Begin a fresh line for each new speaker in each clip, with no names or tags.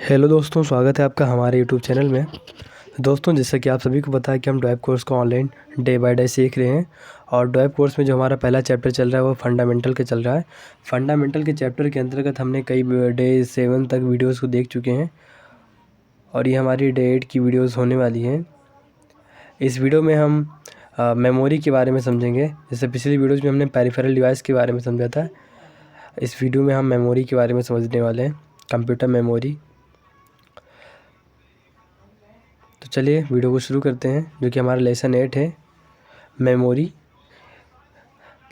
Hello दोस्तों, स्वागत है आपका हमारे यूट्यूब चैनल में। दोस्तों, जैसा कि आप सभी को पता है कि हम ड्राइव कोर्स को ऑनलाइन डे बाय डे सीख रहे हैं। और ड्राइव कोर्स में जो हमारा पहला चैप्टर चल रहा है वो फंडामेंटल का चल रहा है। फंडामेंटल के चैप्टर के अंतर्गत हमने कई डे 7 तक वीडियोस को देख चुके हैं और ये हमारी डे 8 की वीडियोस होने वाली हैं। इस वीडियो में हम मेमोरी के बारे में समझेंगे। जैसे पिछली वीडियोज़ में हमने पेरिफेरल डिवाइस के बारे में समझा था, इस वीडियो में हम मेमोरी के बारे में समझने वाले हैं, कंप्यूटर मेमोरी। तो चलिए वीडियो को शुरू करते हैं, जो कि हमारा लेसन 8 है, मेमोरी।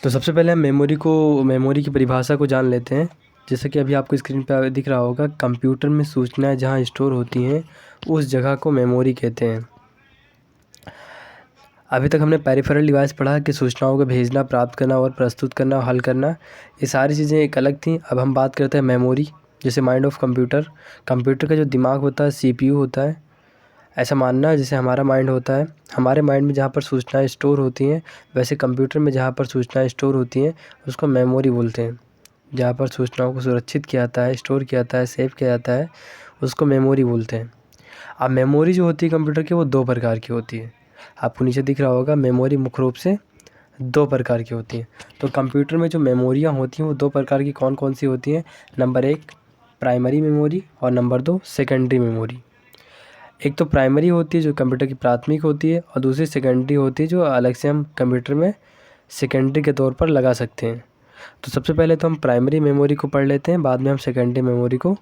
तो सबसे पहले हम मेमोरी की परिभाषा को जान लेते हैं। जैसे कि अभी आपको स्क्रीन पर दिख रहा होगा, कंप्यूटर में सूचनाएं जहां स्टोर होती हैं उस जगह को मेमोरी कहते हैं। अभी तक हमने पेरिफेरल डिवाइस पढ़ा कि सूचनाओं को भेजना, प्राप्त करना और प्रस्तुत करना, हल करना, ये सारी चीज़ें एक अलग थी। अब हम बात करते हैं मेमोरी। जैसे माइंड ऑफ कंप्यूटर, कंप्यूटर का जो दिमाग होता है CPU होता है, ऐसा मानना है जैसे हमारा माइंड होता है। हमारे माइंड में जहाँ पर सूचनाएं स्टोर होती हैं, वैसे कंप्यूटर में जहाँ पर सूचनाएं स्टोर होती हैं उसको मेमोरी बोलते हैं। जहाँ पर सूचनाओं को सुरक्षित किया जाता है, स्टोर किया जाता है, सेव किया जाता है, उसको मेमोरी बोलते हैं। अब मेमोरी जो होती है कंप्यूटर की, वो 2 प्रकार की होती है। आपको नीचे दिख रहा होगा, मेमोरी मुख्य रूप से 2 प्रकार की होती हैं। तो कंप्यूटर में जो मेमोरियाँ होती हैं वो 2 प्रकार की कौन कौन सी होती हैं? नंबर 1 प्राइमरी मेमोरी और नंबर 2 सेकेंडरी मेमोरी। एक तो प्राइमरी होती है जो कंप्यूटर की प्राथमिक होती है, और दूसरी सेकेंडरी होती है जो अलग से हम कंप्यूटर में सेकेंडरी के तौर पर लगा सकते हैं। तो सबसे पहले तो हम प्राइमरी मेमोरी को पढ़ लेते हैं, बाद में हम सेकेंडरी मेमोरी को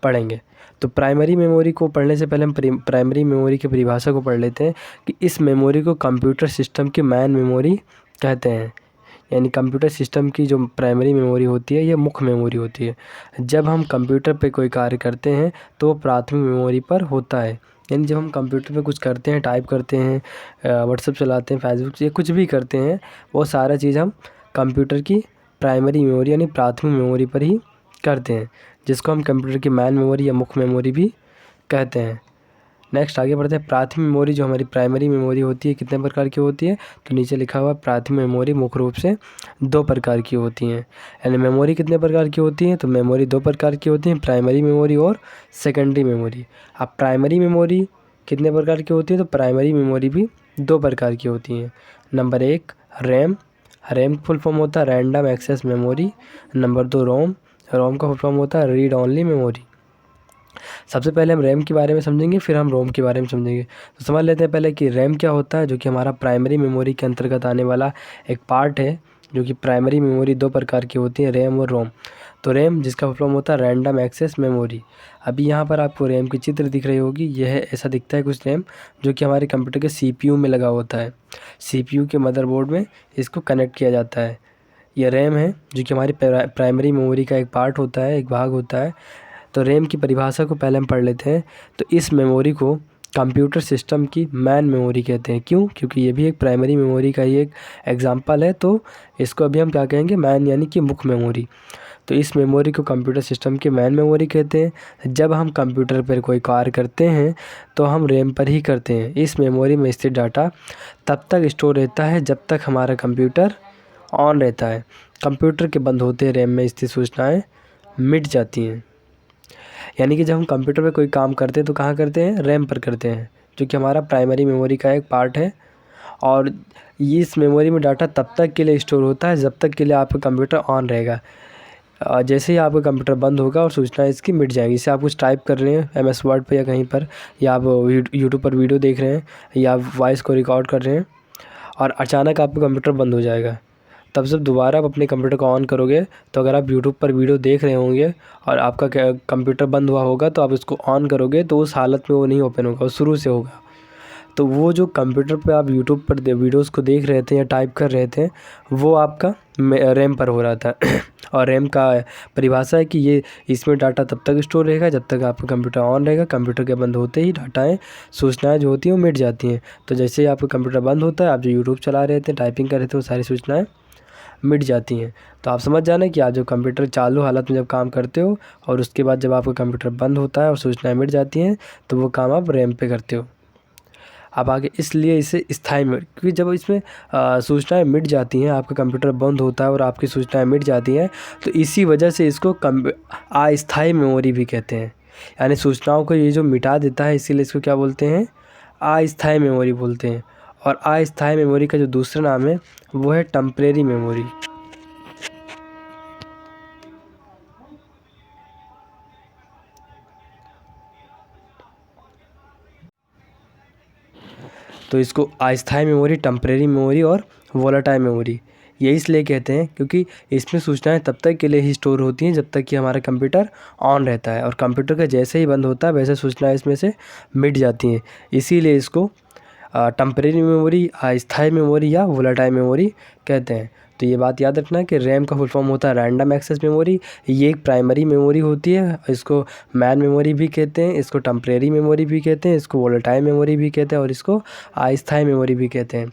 पढ़ेंगे। तो प्राइमरी मेमोरी को पढ़ने से पहले हम प्राइमरी मेमोरी की परिभाषा को पढ़ लेते हैं कि इस मेमोरी को कंप्यूटर सिस्टम की मेन मेमोरी कहते हैं। यानी कंप्यूटर सिस्टम की जो प्राइमरी मेमोरी होती है, ये मुख्य मेमोरी होती है। जब हम कंप्यूटर पे कोई कार्य करते हैं तो वो प्राथमिक मेमोरी पर होता है। यानी जब हम कंप्यूटर पे कुछ करते हैं, टाइप करते हैं, व्हाट्सएप चलाते हैं, फेसबुक या कुछ भी करते हैं, वो सारा चीज़ हम कंप्यूटर की प्राइमरी मेमोरी यानी प्राथमिक मेमोरी पर ही करते हैं, जिसको हम कंप्यूटर की मेन मेमोरी या मुख्य मेमोरी भी कहते हैं। नेक्स्ट आगे बढ़ते हैं। प्राथमिक मेमोरी जो हमारी प्राइमरी मेमोरी होती है, कितने प्रकार की होती है? तो नीचे लिखा हुआ प्राथमिक मेमोरी मुख्य रूप से 2 प्रकार की होती हैं। यानी मेमोरी कितने प्रकार की होती हैं? तो मेमोरी 2 प्रकार की होती हैं, प्राइमरी मेमोरी और सेकेंडरी मेमोरी। अब प्राइमरी मेमोरी कितने प्रकार की होती है? तो प्राइमरी मेमोरी भी 2 प्रकार की होती हैं। Number 1 RAM, RAM full form होता है रैंडम एक्सेस मेमोरी। नंबर 2 रोम, रोम का फुल फॉर्म होता है रीड ओनली मेमोरी। सबसे पहले हम रैम के बारे में समझेंगे, फिर हम रोम के बारे में समझेंगे। तो समझ लेते हैं पहले कि रैम क्या होता है, जो कि हमारा प्राइमरी मेमोरी के अंतर्गत आने वाला एक पार्ट है। जो कि प्राइमरी मेमोरी 2 प्रकार की होती है, रैम और रोम। तो रैम जिसका फुल फॉर्म होता है रैंडम एक्सेस मेमोरी। अभी यहाँ पर आपको रैम की चित्र दिख रही होगी, यह ऐसा दिखता है कुछ रैम, जो कि हमारे कंप्यूटर के CPU में लगा होता है। CPU के मदरबोर्ड में इसको कनेक्ट किया जाता है। यह रैम है जो कि हमारी प्राइमरी मेमोरी का एक पार्ट होता है, एक भाग होता है। तो रैम की परिभाषा को पहले हम पढ़ लेते हैं। तो इस मेमोरी को कंप्यूटर सिस्टम की मेन मेमोरी कहते हैं। क्यों? क्योंकि ये भी एक प्राइमरी मेमोरी का ही एक एग्जांपल है। तो इसको अभी हम क्या कहेंगे? मेन यानी कि मुख्य मेमोरी। तो इस मेमोरी को कंप्यूटर सिस्टम की मेन मेमोरी कहते हैं। जब हम कंप्यूटर पर कोई कार्य करते हैं तो हम रैम पर ही करते हैं। इस मेमोरी में स्थित डाटा तब तक स्टोर रहता है जब तक हमारा कंप्यूटर ऑन रहता है। कंप्यूटर के बंद होते रैम में स्थित सूचनाएँ मिट जाती हैं। यानी कि जब हम कंप्यूटर पे कोई काम करते हैं तो कहाँ करते हैं? रैम पर करते हैं, जो कि हमारा प्राइमरी मेमोरी का एक पार्ट है। और ये इस मेमोरी में डाटा तब तक के लिए स्टोर होता है जब तक के लिए आपका कंप्यूटर ऑन रहेगा। जैसे ही आपका कंप्यूटर बंद होगा और सूचनाएं इसकी मिट जाएगी। जैसे आप कुछ टाइप कर रहे हैं MS वर्ड पर या कहीं पर, या आप यूट्यूब पर वीडियो देख रहे हैं, या आप वॉइस को रिकॉर्ड कर रहे हैं और अचानक आपका कंप्यूटर बंद हो जाएगा। तब जब दोबारा आप अपने कंप्यूटर को ऑन करोगे, तो अगर आप यूट्यूब पर वीडियो देख रहे होंगे और आपका कंप्यूटर बंद हुआ होगा, तो आप इसको ऑन करोगे तो उस हालत में वो नहीं ओपन होगा, वो शुरू से होगा। तो वो जो कंप्यूटर पे आप यूट्यूब पर वीडियोस को देख रहे थे या टाइप कर रहे थे, वो आपका रैम पर हो रहा था। और रैम का परिभाषा है कि ये इसमें डाटा तब तक स्टोर रहेगा जब तक आपका कंप्यूटर ऑन रहेगा। कंप्यूटर के बंद होते ही सूचनाएं जो होती हैं वो मिट जाती हैं। तो जैसे ही आपका कंप्यूटर बंद होता है, आप जो यूट्यूब चला रहे थे, टाइपिंग कर रहे थे, वो सारी सूचनाएँ मिट जाती हैं। तो आप समझ जाना कि आप जब कंप्यूटर चालू हालत में जब काम करते हो और उसके बाद जब आपका कंप्यूटर बंद होता है और सूचनाएं मिट जाती हैं, तो वो काम आप रैम पे करते हो। अब आगे इसलिए इसे स्थायी मेमोरी, क्योंकि जब इसमें सूचनाएं मिट जाती हैं, आपका कंप्यूटर बंद होता है और आपकी सूचनाएं मिट जाती हैं, तो इसी वजह से इसको अस्थायी मेमोरी भी कहते हैं। यानी सूचनाओं को ये जो मिटा देता है, इसीलिए इसको क्या बोलते हैं, अस्थायी मेमोरी बोलते हैं। और अस्थायी मेमोरी का जो दूसरा नाम है वो है टेम्परेरी मेमोरी। तो इसको अस्थायी मेमोरी, टेम्परेरी मेमोरी और वोलेटाइल मेमोरी ये इसलिए कहते हैं क्योंकि इसमें सूचनाएं तब तक के लिए ही स्टोर होती हैं जब तक कि हमारा कंप्यूटर ऑन रहता है, और कंप्यूटर का जैसे ही बंद होता है वैसे सूचनाएं इसमें से मिट जाती हैं। इसीलिए इसको टेम्परेरी मेमोरी, अस्थायी मेमोरी या वोलेटाइल मेमोरी कहते हैं। तो ये बात याद रखना कि रैम का फुल फॉर्म होता है रैंडम एक्सेस मेमोरी। ये एक प्राइमरी मेमोरी होती है, इसको मैन मेमोरी भी कहते हैं, इसको टेम्परेरी मेमोरी भी कहते हैं, इसको वोलेटाइल मेमोरी भी कहते हैं और इसको अस्थायी मेमोरी भी कहते हैं।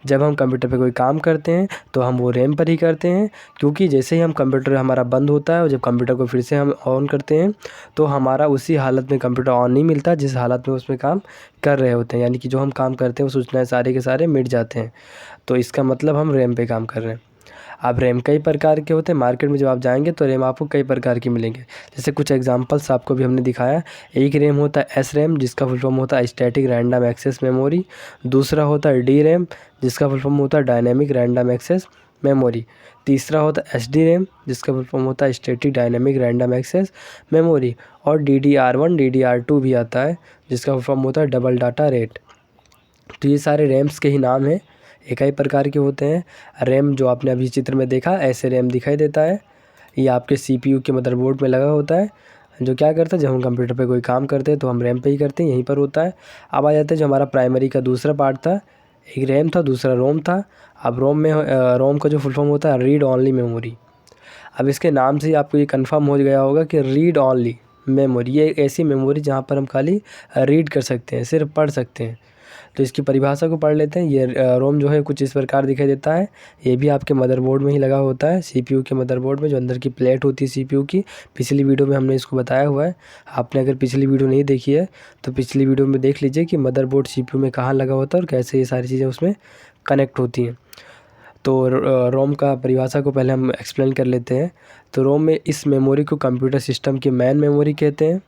जब हम कंप्यूटर पे कोई काम करते हैं तो हम वो रैम पर ही करते हैं, क्योंकि जैसे ही हम कंप्यूटर हमारा बंद होता है और जब कंप्यूटर को फिर से हम ऑन करते हैं तो हमारा उसी हालत में कंप्यूटर ऑन नहीं मिलता जिस हालत में उसमें काम कर रहे होते हैं, यानी कि जो हम काम करते हैं वो सूचनाएं सारे के सारे मिट जाते हैं। तो इसका मतलब हम रैम पे काम कर रहे हैं। अब रैम कई प्रकार के होते हैं, मार्केट में जब आप जाएंगे तो रैम आपको कई प्रकार की मिलेंगे। जैसे कुछ एग्जांपल्स आपको भी हमने दिखाया। एक रैम होता है एस रैम, जिसका फुल फॉर्म होता है स्टैटिक रैंडम एक्सेस मेमोरी। दूसरा होता है डी रैम, जिसका फुल फॉर्म होता है डायनेमिक रैंडम एक्सेस मेमोरी। तीसरा होता है एस डी रैम, जिसका फुल फॉर्म होता है static dynamic random access memory. और DDR1 DDR2 भी आता है, जिसका फुल फॉर्म होता है डबल डाटा रेट। तो ये सारे रैम्स के ही नाम हैं, इकाई प्रकार के होते हैं। रैम जो आपने अभी चित्र में देखा ऐसे रैम दिखाई देता है, ये आपके CPU के मदरबोर्ड में लगा होता है। जो क्या करता है, जब हम कंप्यूटर पे कोई काम करते हैं तो हम रैम पे ही करते हैं, यहीं पर होता है। अब आ जाते हैं जो हमारा प्राइमरी का दूसरा पार्ट था, एक रैम था दूसरा रोम था। अब रोम का जो फुल फॉर्म होता है रीड ऑनली मेमोरी। अब इसके नाम से ही आपको ये कन्फर्म हो गया होगा कि रीड ऑनली मेमोरी ये एक ऐसी मेमोरी जहाँ पर हम खाली रीड कर सकते हैं, सिर्फ पढ़ सकते हैं। तो इसकी परिभाषा को पढ़ लेते हैं। ये रोम जो है कुछ इस प्रकार दिखाई देता है। ये भी आपके मदरबोर्ड में ही लगा होता है, CPU के मदरबोर्ड में जो अंदर की प्लेट होती है CPU की। पिछली वीडियो में हमने इसको बताया हुआ है। आपने अगर पिछली वीडियो नहीं देखी है तो पिछली वीडियो में देख लीजिए कि मदरबोर्ड CPU में कहाँ लगा होता है और कैसे ये सारी चीज़ें उसमें कनेक्ट होती हैं। तो रोम का परिभाषा को पहले हम एक्सप्लेन कर लेते हैं। तो रोम में इस मेमोरी को कंप्यूटर सिस्टम की मैन मेमोरी कहते हैं,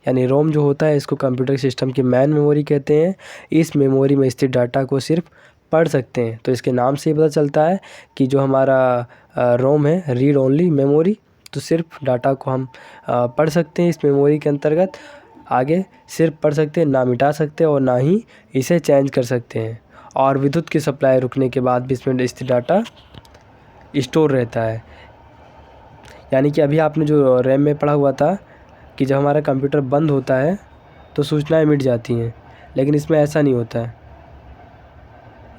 यानी रोम जो होता है इसको कंप्यूटर सिस्टम की मैन मेमोरी कहते हैं। इस मेमोरी में स्थित डाटा को सिर्फ पढ़ सकते हैं। तो इसके नाम से ही पता चलता है कि जो हमारा रोम है रीड ओनली मेमोरी, तो सिर्फ डाटा को हम पढ़ सकते हैं इस मेमोरी के अंतर्गत। आगे सिर्फ पढ़ सकते हैं, ना मिटा सकते और ना ही इसे चेंज कर सकते हैं। और विद्युत की सप्लाई रुकने के बाद भी इसमें स्थित डाटा स्टोर रहता है। यानी कि अभी आपने जो रैम में पढ़ा हुआ था कि जब हमारा कंप्यूटर बंद होता है तो सूचनाएं मिट जाती हैं, लेकिन इसमें ऐसा नहीं होता है।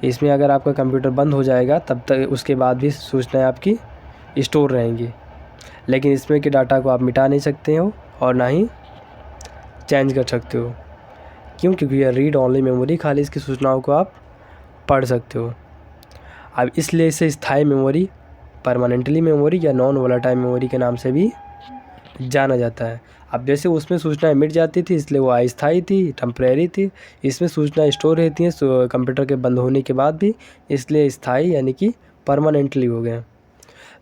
इसमें अगर आपका कंप्यूटर बंद हो जाएगा तब तक उसके बाद भी सूचनाएं आपकी स्टोर रहेंगी, लेकिन इसमें के डाटा को आप मिटा नहीं सकते हो और ना ही चेंज कर सकते हो। क्यों? क्योंकि यह रीड ऑनली मेमोरी, खाली इसकी सूचनाओं को आप पढ़ सकते हो। अब इसलिए इसे स्थायी मेमोरी, परमानेंटली मेमोरी या नॉन वोलेटाइल मेमोरी के नाम से भी जाना जाता है। अब जैसे उसमें सूचनाएं मिट जाती थी इसलिए वो अस्थायी थी, टेम्परेरी थी। इसमें सूचनाएं स्टोर रहती हैं कंप्यूटर के बंद होने के बाद भी, इसलिए स्थायी यानी कि परमानेंटली हो गए।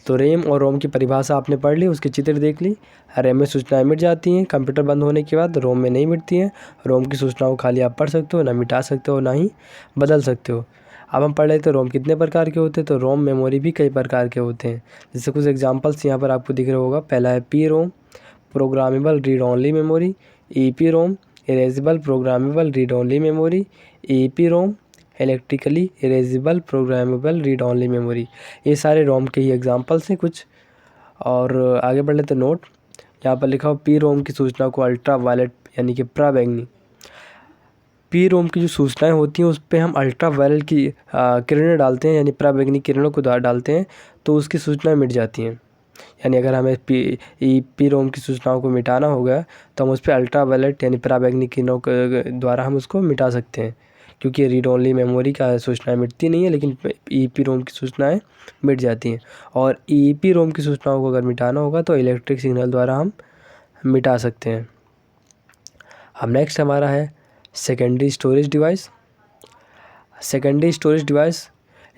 तो रैम और रोम की परिभाषा आपने पढ़ ली, उसके चित्र देख ली। रैम में सूचनाएं मिट जाती हैं कंप्यूटर बंद होने के बाद, रोम में नहीं मिटती हैं। रोम की सूचनाओं को खाली आप पढ़ सकते हो, ना मिटा सकते हो ना ही बदल सकते हो। अब हम पढ़ लेते हैं रोम कितने प्रकार के होते हैं। तो रोम मेमोरी भी कई प्रकार के होते हैं। जैसे कुछ एग्जांपल्स यहाँ पर आपको दिख रहा होगा। पहला है P ROM, programmable read only memory. E ROM, erasable programmable read only memory. E ROM, electrically erasable programmable read only memory. ये सारे रोम के ही एग्जांपल्स हैं कुछ। और आगे बढ़ लेते नोट। यहाँ पर लिखा हो पी रोम की सूचना को अल्ट्रा वायलेट यानी कि पराबैंगनी। पी रोम की जो सूचनाएं होती हैं उस पर हम अल्ट्रा वायलेट की किरणें डालते हैं, यानी पराबैंगनी किरणों को डालते हैं तो उसकी सूचनाएं मिट जाती हैं। यानी अगर हमें पी रोम की सूचनाओं को मिटाना होगा तो हम उस पर अल्ट्रा वायलेट यानी पराबैंगनी किरणों के द्वारा हम उसको मिटा सकते हैं, क्योंकि रीड ओनली मेमोरी का सूचनाएं मिटती नहीं है, लेकिन ई रोम की सूचनाएं मिट जाती हैं। और ई रोम की सूचनाओं को अगर मिटाना होगा तो इलेक्ट्रिक सिग्नल द्वारा हम मिटा सकते हैं। अब नेक्स्ट हमारा है secondary storage device. Secondary storage device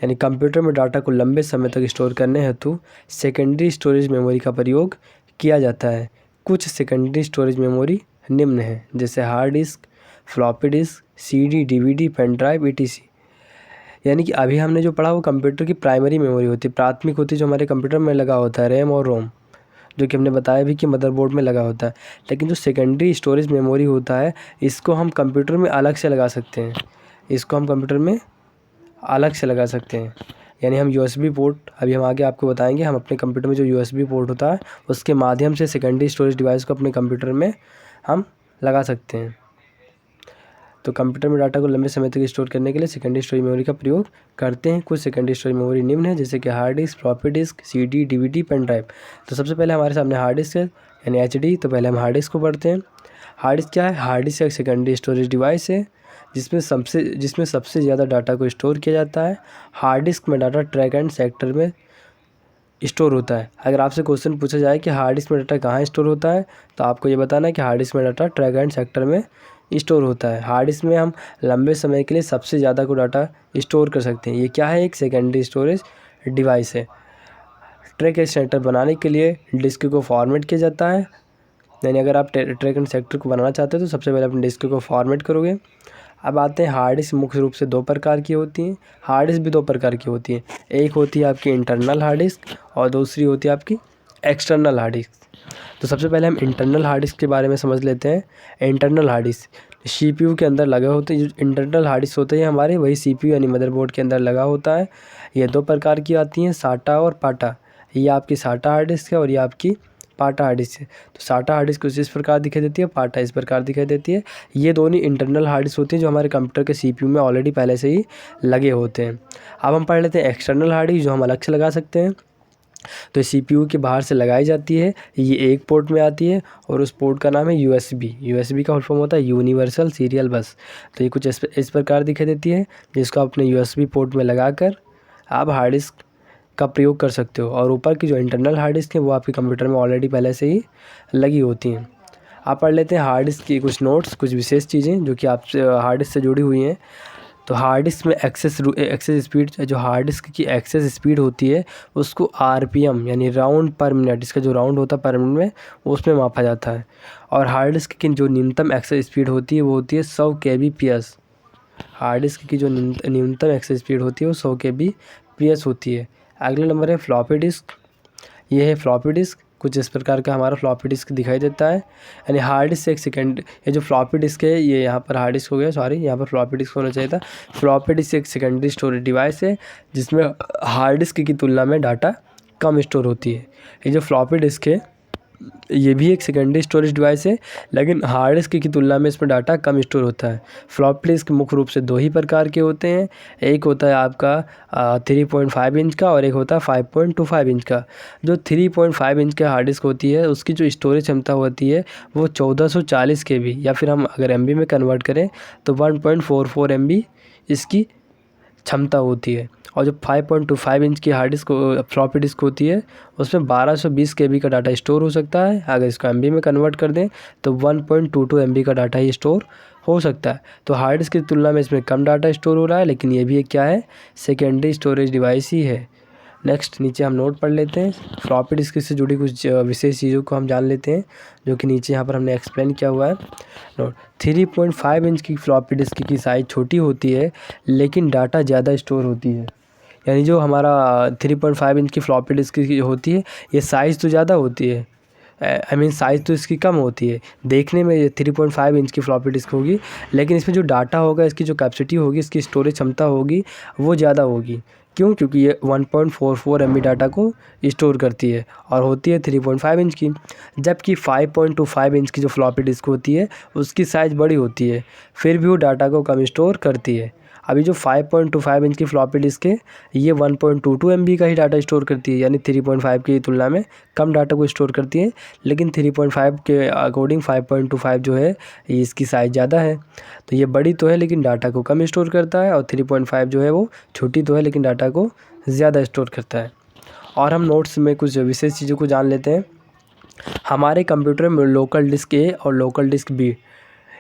यानी कंप्यूटर में डाटा को लंबे समय तक स्टोर करने हेतु सेकेंडरी स्टोरेज मेमोरी का प्रयोग किया जाता है। कुछ सेकेंडरी स्टोरेज मेमोरी निम्न हैं, जैसे hard disk, floppy disk, CD, DVD, pen drive, ETC। यानी कि अभी हमने जो पढ़ा वो कंप्यूटर की प्राइमरी मेमोरी होती है, प्राथमिक होती है, जो हमारे कंप्यूटर में लगा होता है, रैम और रोम, जो कि हमने बताया भी कि मदरबोर्ड में लगा होता है। लेकिन जो सेकेंडरी स्टोरेज मेमोरी होता है, इसको हम कंप्यूटर में अलग से लगा सकते हैं, इसको हम कंप्यूटर में अलग से लगा सकते हैं। यानी हम USB पोर्ट, अभी हम आगे आपको बताएंगे, हम अपने कंप्यूटर में जो USB पोर्ट होता है उसके माध्यम से सेकेंडरी स्टोरेज डिवाइस को अपने कंप्यूटर में हम लगा सकते हैं। तो कंप्यूटर में डाटा को लंबे समय तक स्टोर करने के लिए सेकेंडरी स्टोरेज मेमोरी का प्रयोग करते हैं। कुछ सेकेंडरी स्टोरेज मेमोरी निम्न है, जैसे कि hard disk, floppy disk, CD, DVD, pen drive. तो सबसे पहले हमारे सामने हार्ड डिस्क है, यानी HD। तो पहले हम हार्ड डिस्क को पढ़ते हैं। हार्ड डिस्क क्या है? हार्ड डिस्क एक सेकेंडरी स्टोरेज डिवाइस है जिसमें सबसे ज़्यादा डाटा को स्टोर किया जाता है। हार्ड डिस्क में डाटा ट्रैक एंड सेक्टर में स्टोर होता है। अगर आपसे क्वेश्चन पूछा जाए कि हार्ड डिस्क में डाटा कहाँ स्टोर होता है, तो आपको ये बताना है कि हार्ड डिस्क में डाटा ट्रैक एंड सेक्टर में स्टोर होता है। हार्ड डिस्क में हम लंबे समय के लिए सबसे ज़्यादा को डाटा स्टोर कर सकते हैं। ये क्या है? एक सेकेंडरी स्टोरेज डिवाइस है। ट्रैक एंड सेक्टर बनाने के लिए डिस्क को फॉर्मेट किया जाता है। यानी अगर आप ट्रैक एंड सेक्टर को बनाना चाहते हो तो सबसे पहले अपने डिस्क को फॉर्मेट करोगे। अब आते हैं हार्ड डिस्क। मुख्य रूप से 2 प्रकार की होती हैं। हार्ड डिस्क भी 2 प्रकार की होती है। एक होती है आपकी इंटरनल हार्ड डिस्क और दूसरी होती है आपकी एक्सटर्नल हार्ड डिस्क। तो सबसे पहले हम इंटरनल हार्ड डिस्क के बारे में समझ लेते हैं। इंटरनल हार्ड डिस्क CPU के अंदर लगे होते हैं। जो इंटरनल हार्ड डिस्क होते हैं हमारे, वही CPU यानी मदरबोर्ड के अंदर लगा होता है। ये 2 प्रकार की आती हैं, SATA और PATA। ये आपकी SATA हार्ड डिस्क है और ये आपकी पाटा हार्ड डिस्क है। तो SATA हार्ड डिस्क कुछ इस प्रकार दिखाई देती है, पाटा इस प्रकार दिखाई देती है। ये दोनों इंटरनल हार्ड डिस्क होती हैं जो हमारे कंप्यूटर के CPU में ऑलरेडी पहले से ही लगे होते हैं। अब हम पढ़ लेते हैं एक्सटर्नल हार्ड डिस्क, जो हम अलग से लगा सकते हैं। तो CPU के बाहर से लगाई जाती है। ये एक पोर्ट में आती है और उस पोर्ट का नाम है USB का फुल फॉर्म होता है यूनिवर्सल सीरियल बस। तो ये कुछ इस प्रकार दिखाई देती है, जिसको अपने USB पोर्ट में लगाकर आप हार्ड डिस्क का प्रयोग कर सकते हो। और ऊपर की जो इंटरनल हार्ड डिस्क है वो आपके कंप्यूटर में ऑलरेडी पहले से ही लगी होती हैं। आप पढ़ लेते हैं हार्ड डिस्क की कुछ नोट्स, कुछ विशेष चीज़ें जो कि आपसे हार्ड डिस्क से जुड़ी हुई हैं। तो हार्ड डिस्क में एक्सेस स्पीड, जो हार्ड डिस्क की एक्सेस स्पीड होती है उसको RPM यानी राउंड पर मिनट, इसका जो राउंड होता है पर मिनट में, उसमें मापा जाता है। और हार्ड डिस्क की जो न्यूनतम एक्सेस स्पीड होती है वो होती है 100 kbps। हार्ड डिस्क की जो न्यूनतम एक्सेस स्पीड होती है वो 100 kbps होती है। अगला नंबर है फ्लॉपी डिस्क। ये है फ्लॉपी डिस्क। कुछ इस प्रकार का हमारा फ्लॉपी डिस्क दिखाई देता है। यानी हार्ड डिस्क से एक सेकेंड, ये जो फ्लॉपी डिस्क है ये यहाँ पर हार्ड डिस्क हो गया, सॉरी यहाँ पर फ्लॉपी डिस्क होना चाहिए था। फ्लॉपी डिस्क एक सेकेंडरी स्टोरेज डिवाइस है जिसमें हार्ड डिस्क की तुलना में डाटा कम स्टोर होती है। ये जो फ्लॉपी डिस्क है ये भी एक सेकेंडरी स्टोरेज डिवाइस है, लेकिन हार्ड डिस्क की तुलना में इसमें डाटा कम स्टोर होता है। फ्लॉपी डिस्क मुख्य रूप से 2 ही प्रकार के होते हैं। एक होता है आपका 3.5 इंच का और एक होता है 5.25 इंच का। जो 3.5 इंच का हार्ड डिस्क होती है उसकी जो स्टोरेज क्षमता होती है वो 1440 KB, या फिर हम अगर MB में कन्वर्ट करें तो 1.44 MB इसकी क्षमता होती है। और जो 5.25 इंच की हार्ड डिस्क फ्लॉपी डिस्क होती है उसमें 1220 KB का डाटा स्टोर हो सकता है। अगर इसको MB में कन्वर्ट कर दें तो 1.22 MB का डाटा ही स्टोर हो सकता है। तो हार्ड डिस्क की तुलना में इसमें कम डाटा स्टोर हो रहा है, लेकिन ये भी एक क्या है? सेकेंडरी स्टोरेज डिवाइस ही है। नेक्स्ट नीचे हम नोट पढ़ लेते हैं। फ्लॉपी डिस्क से जुड़ी कुछ विशेष चीज़ों को हम जान लेते हैं, जो कि नीचे यहाँ पर हमने एक्सप्लेन किया हुआ है। नोट 3.5 इंच की फ्लॉपी डिस्क की साइज़ छोटी होती है लेकिन डाटा ज़्यादा स्टोर होती है। यानी जो हमारा 3.5 इंच की फ्लॉपी डिस्क की होती है ये साइज़ तो ज़्यादा होती है, साइज़ तो इसकी कम होती है। देखने में ये 3.5 इंच की फ्लॉपी डिस्क होगी, लेकिन इसमें जो डाटा होगा, इसकी जो कैपेसिटी होगी, इसकी स्टोरेज क्षमता होगी वो ज़्यादा होगी। क्यों? क्योंकि ये 1.44 MB डाटा को स्टोर करती है और होती है 3.5 इंच की। जबकि 5.25 इंच की जो फ्लॉपी डिस्क होती है उसकी साइज़ बड़ी होती है, फिर भी वो डाटा को कम स्टोर करती है। अभी जो 5.25 इंच की फ्लॉपी डिस्क है ये 1.22 MB का ही डाटा स्टोर करती है, यानी 3.5 की तुलना में कम डाटा को स्टोर करती है। लेकिन 3.5 के अकॉर्डिंग 5.25 जो है ये इसकी साइज़ ज़्यादा है। तो ये बड़ी तो है लेकिन डाटा को कम स्टोर करता है, और 3.5 जो है वो छोटी तो है लेकिन डाटा को ज़्यादा स्टोर करता है। और हम नोट्स में कुछ विशेष चीज़ों को जान लेते हैं। हमारे कंप्यूटर में लोकल डिस्क A और लोकल डिस्क B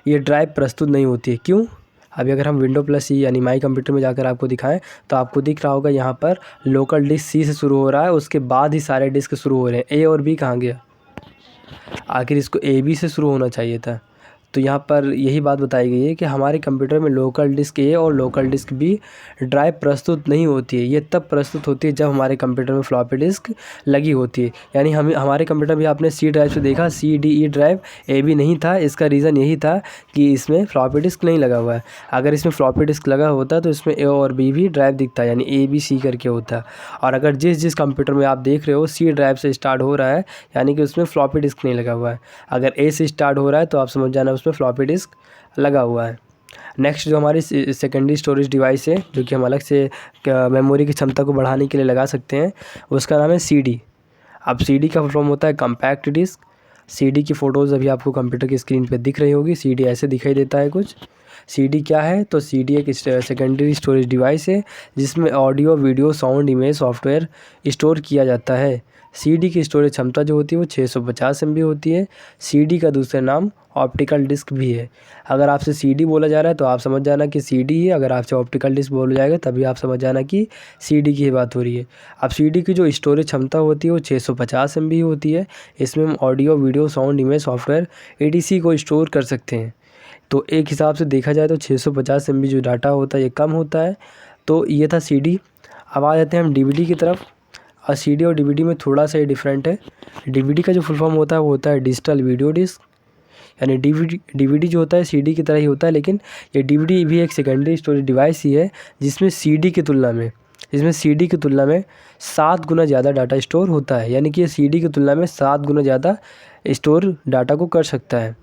ये ड्राइव प्रस्तुत नहीं होती है। क्यों? अभी अगर हम Windows+C यानी माई कंप्यूटर में जाकर आपको दिखाएं तो आपको दिख रहा होगा यहाँ पर लोकल डिस्क C से शुरू हो रहा है, उसके बाद ही सारे डिस्क शुरू हो रहे हैं। A और B कहाँ गया? आखिर इसको AB से शुरू होना चाहिए था। तो यहाँ पर यही बात बताई गई है कि हमारे कंप्यूटर में लोकल डिस्क ए और लोकल डिस्क बी ड्राइव प्रस्तुत नहीं होती है। ये तब प्रस्तुत होती है जब हमारे कंप्यूटर में फ्लॉपी डिस्क लगी होती है। यानी हमारे कंप्यूटर में आपने सी ड्राइव से देखा CDE ड्राइव ए बी नहीं था। इसका रीज़न यही था कि इसमें फ्लॉपी डिस्क नहीं लगा हुआ है। अगर इसमें फ्लॉपी डिस्क लगा होता तो इसमें ए और बी भी ड्राइव दिखता, यानी ABC करके होता। और अगर जिस कंप्यूटर में आप देख रहे हो सी ड्राइव से स्टार्ट हो रहा है, यानी कि उसमें फ्लॉपी डिस्क नहीं लगा हुआ है। अगर ए से स्टार्ट हो रहा है तो आप समझ जाना उसमें फ्लॉपी डिस्क लगा हुआ है। नेक्स्ट जो हमारी सेकेंडरी स्टोरेज डिवाइस है, जो कि हम अलग से मेमोरी की क्षमता को बढ़ाने के लिए लगा सकते हैं, उसका नाम है CD। अब CD का फॉर्म होता है कम्पैक्ट डिस्क। CD की फ़ोटोज़ अभी आपको कंप्यूटर की स्क्रीन पे दिख रही होगी। CD ऐसे दिखाई देता है कुछ। CD क्या है? तो CD एक सेकेंडरी स्टोरेज डिवाइस है जिसमें audio, video, sound, image, software store किया जाता है। CD की स्टोरेज क्षमता जो होती है वो 650 MB होती है। CD का दूसरा नाम ऑप्टिकल डिस्क भी है। अगर आपसे CD बोला जा रहा है तो आप समझ जाना कि CD है। अगर आपसे ऑप्टिकल डिस्क बोला जाएगा तभी आप समझ जाना कि CD की बात हो रही है। अब CD की जो स्टोरेज क्षमता होती है वो 650 MB होती है। इसमें हम audio, video, sound, image, software ADC को स्टोर कर सकते हैं। तो एक हिसाब से देखा जाए तो 650 MB जो डाटा होता है ये कम होता है। तो ये था CD। अब आ जाते हैं हम DVD की तरफ। और CD और DVD में थोड़ा सा ही डिफरेंट है। DVD का जो फुल फॉर्म होता है वो होता है डिजिटल वीडियो डिस्क। यानी DVD जो होता है CD की तरह ही होता है, लेकिन ये DVD भी एक सेकेंडरी स्टोरेज डिवाइस ही है जिसमें CD की तुलना में 7 गुना ज़्यादा डाटा स्टोर होता है। यानी कि ये CD की तुलना में 7 गुना ज़्यादा स्टोर डाटा को कर सकता है।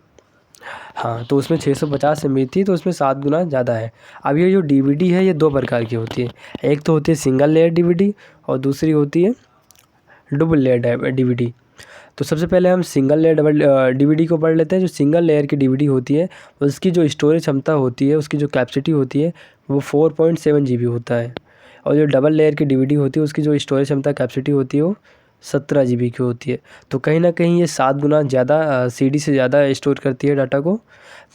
हाँ, तो उसमें 650 MB थी तो उसमें 7 गुना ज़्यादा है। अब ये जो DVD है ये 2 प्रकार की होती है। एक तो होती है सिंगल लेयर DVD और दूसरी होती है डबल लेयर DVD। तो सबसे पहले हम सिंगल लेयर DVD को पढ़ लेते हैं। जो सिंगल लेयर की DVD होती है उसकी जो स्टोरेज क्षमता होती है, उसकी जो कैपेसिटी होती है वो 4.7 GB होता है। और जो डबल लेयर की DVD होती है उसकी जो स्टोरेज क्षमता कैपेसिटी होती है वो 17 GB की होती है। तो कहीं ना कहीं ये 7 गुना ज़्यादा CD से ज़्यादा स्टोर करती है डाटा को।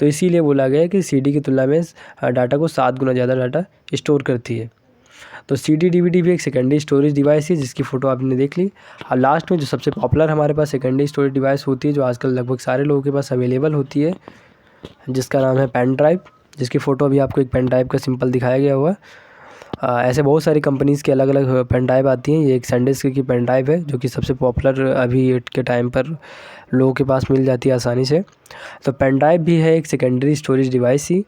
तो इसीलिए बोला गया है कि CD की तुलना में डाटा को 7 गुना ज़्यादा डाटा स्टोर करती है। तो CD DVD भी एक सेकेंडरी स्टोरेज डिवाइस है जिसकी फ़ोटो आपने देख ली। और लास्ट में जो सबसे पॉपुलर हमारे पास सेकेंडरी स्टोरेज डिवाइस होती है, जो आजकल लगभग सारे लोगों के पास अवेलेबल होती है, जिसका नाम है पेन ड्राइव। जिसकी फ़ोटो अभी आपको एक पेन ड्राइव का सिंपल दिखाया गया हुआ। ऐसे बहुत सारी कंपनीज़ की अलग अलग पेन ड्राइव आती हैं। ये एक सैनडिस्क की पेन ड्राइव है जो कि सबसे पॉपुलर अभी के टाइम पर लोगों के पास मिल जाती है आसानी से। तो पेन ड्राइव भी है एक सेकेंडरी स्टोरेज डिवाइस ही,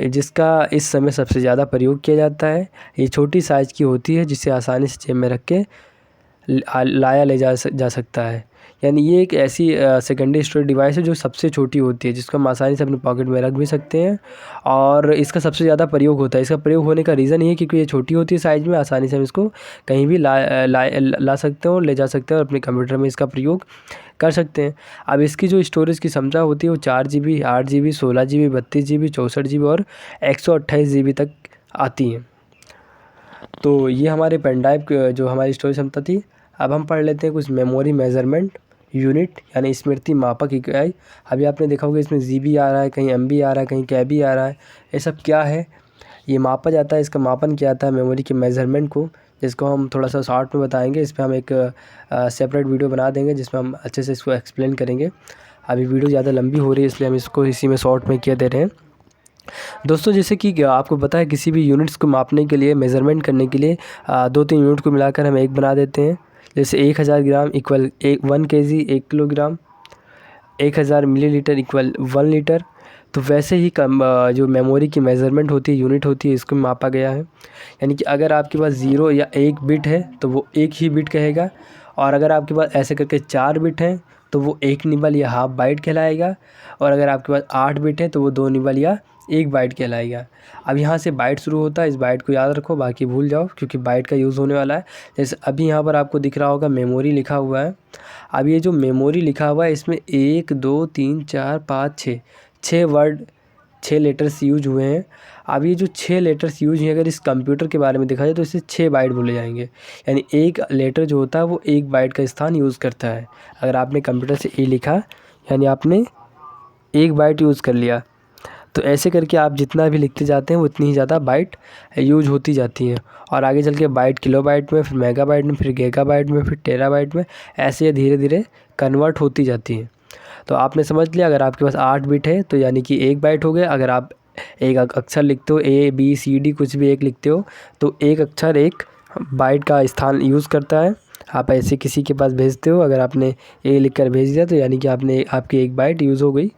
जिसका इस समय सबसे ज़्यादा प्रयोग किया जाता है। ये छोटी साइज़ की होती है जिसे आसानी से जेब में रख के लाया ले जा सकता है। यानी ये एक ऐसी सेकेंडरी स्टोरेज डिवाइस है जो सबसे छोटी होती है, जिसको हम आसानी से अपने पॉकेट में रख भी सकते हैं। और इसका सबसे ज़्यादा प्रयोग होता है। इसका प्रयोग होने का रीज़न ये है क्योंकि ये छोटी होती है साइज़ में, आसानी से हम इसको कहीं भी ला सकते हैं और ले जा सकते हैं और अपने कंप्यूटर में इसका प्रयोग कर सकते हैं। अब इसकी जो स्टोरेज की क्षमता होती है वो 4 GB, 8 GB, 16 GB, 32 GB, 64 GB और 128 GB तक आती हैं। तो ये हमारे पेन ड्राइव जो हमारी स्टोरेज क्षमता थी। अब हम पढ़ लेते हैं कुछ मेमोरी मेजरमेंट यूनिट, यानी स्मृति मापक इकाई। अभी आपने देखा होगा इसमें GB आ रहा है, कहीं MB आ रहा है, कहीं KB आ रहा है। ये सब क्या है? ये मापा जाता है, इसका मापन किया जाता है मेमोरी के मेजरमेंट को, जिसको हम थोड़ा सा शॉर्ट में बताएंगे। इस पर हम एक सेपरेट वीडियो बना देंगे जिसमें हम अच्छे से इसको एक्सप्लेन करेंगे। अभी वीडियो ज़्यादा लंबी हो रही है इसलिए हम इसको इसी में शॉर्ट में किया दे रहे हैं। दोस्तों, जैसे कि आपको पता है किसी भी यूनिट्स को मापने के लिए, मेज़रमेंट करने के लिए 2-3 यूनिट को मिलाकर हम एक बना देते हैं। जैसे 1000 ग्राम equal 1 kg, 1 kilogram, 1000 millilitre equal 1 litre. तो वैसे ही जो मेमोरी की मेज़रमेंट होती है, यूनिट होती है, इसको मापा गया है। यानी कि अगर आपके पास 0 या 1 बिट है तो वो 1 ही बिट कहेगा, और अगर आपके पास ऐसे करके 4 बिट हैं तो वो 1 निबल या हाफ बाइट कहलाएगा, और अगर आपके पास 8 बिट है तो वो 2 निबल या 1 बाइट कहलाएगा। अब यहाँ से बाइट शुरू होता है, इस बाइट को याद रखो, बाकी भूल जाओ क्योंकि बाइट का यूज़ होने वाला है। जैसे अभी यहाँ पर आपको दिख रहा होगा मेमोरी लिखा हुआ है। अब ये जो मेमोरी लिखा हुआ है इसमें 1 2 3 4 5 6 वर्ड, 6 लेटर्स यूज हुए हैं। अब ये जो 6 लेटर्स यूज हैं, अगर इस कंप्यूटर के बारे में देखा जाए तो इसे 6 बाइट बोले जाएंगे। यानी एक लेटर जो होता है वो 1 बाइट का स्थान यूज़ करता है। अगर आपने कंप्यूटर से ए लिखा यानी आपने 1 बाइट यूज़ कर लिया। तो ऐसे करके आप जितना भी लिखते जाते हैं उतनी ही ज़्यादा बाइट यूज होती जाती हैं, और आगे चल के बाइट किलोबाइट में, फिर मेगाबाइट में, फिर गीगाबाइट में, फिर टेराबाइट में, ऐसे धीरे धीरे कन्वर्ट होती जाती हैं। तो आपने समझ लिया, अगर आपके पास 8 बिट है तो यानी कि 1 बाइट हो गया। अगर आप एक अक्षर लिखते हो ABCD कुछ भी एक लिखते हो तो एक अक्षर एक बाइट का स्थान यूज़ करता है। आप ऐसे किसी के पास भेजते हो, अगर आपने A लिख कर भेज दिया तो यानी कि आपकी 1 बाइट यूज़ हो गई,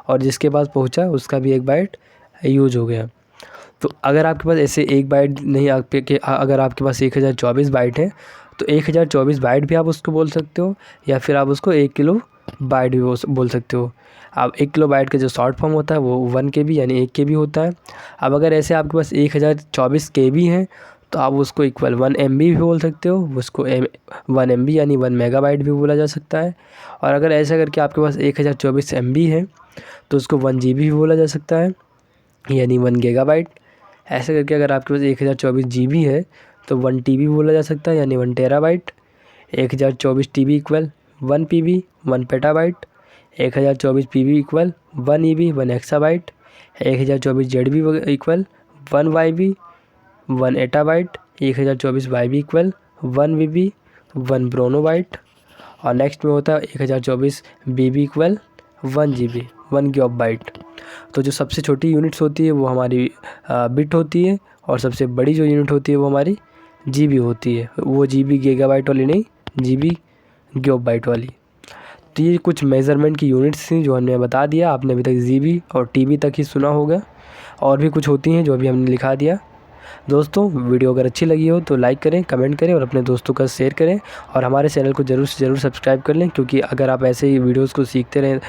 और जिसके पास पहुंचा उसका भी 1 बाइट यूज़ हो गया। तो अगर आपके पास ऐसे 1 बाइट नहीं, अगर आपके पास 1024 बाइट है तो 1024 बाइट भी आप उसको बोल सकते हो, या फिर आप उसको 1 किलो बाइट भी बोल सकते हो। अब 1 किलो बाइट का जो शॉर्ट फॉर्म होता है वो 1 KB यानी 1 KB होता है। अब अगर ऐसे आपके पास 1024 KB है तो आप उसको इक्वल 1 MB भी बोल सकते हो, उसको 1 MB यानी 1 मेगाबाइट भी बोला जा सकता है। और अगर ऐसा करके आपके पास 1024 MB है तो उसको 1 GB भी बोला जा सकता है यानी 1 गीगाबाइट। ऐसे करके अगर आपके पास 1024 GB है तो 1 TB बोला जा सकता है यानी 1 terabyte. 1024 TB equal 1 PB 1 petabyte. 1024 PB equal 1 EB 1 exabyte. 1024 ZB equal 1 YB 1 एटाबाइट। 1024 YB equal 1 VB 1 ब्रोनोबाइट। और नेक्स्ट में होता है 1024 BB इक्वल 1 GB 1 गीगाबाइट। तो जो सबसे छोटी यूनिट्स होती है वो हमारी बिट होती है, और सबसे बड़ी जो यूनिट होती है वो हमारी GB होती है। वो GB गीगाबाइट वाली नहीं, GB गीगाबाइट वाली। तो ये कुछ मेज़रमेंट की यूनिट्स थी जो हमने बता दिया। आपने अभी तक GB और TB तक ही सुना होगा, और भी कुछ होती हैं जो अभी हमने लिखा दिया। दोस्तों, वीडियो अगर अच्छी लगी हो तो लाइक करें, कमेंट करें और अपने दोस्तों का शेयर करें, और हमारे चैनल को ज़रूर से ज़रूर सब्सक्राइब कर लें, क्योंकि अगर आप ऐसे ही वीडियोस को सीखते रहें,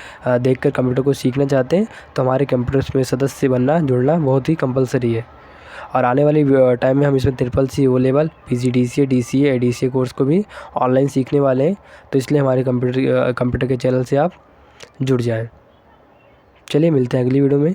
देखकर कंप्यूटर को सीखना चाहते हैं तो हमारे कंप्यूटर में सदस्य बनना जुड़ना बहुत ही कंपलसरी है। और आने वाली टाइम में हम इसमें CCC O level PGDCA DCA ADCA course को भी ऑनलाइन सीखने वाले हैं, तो इसलिए हमारे कंप्यूटर के चैनल से आप जुड़ जाएँ। चलिए मिलते हैं अगली वीडियो में।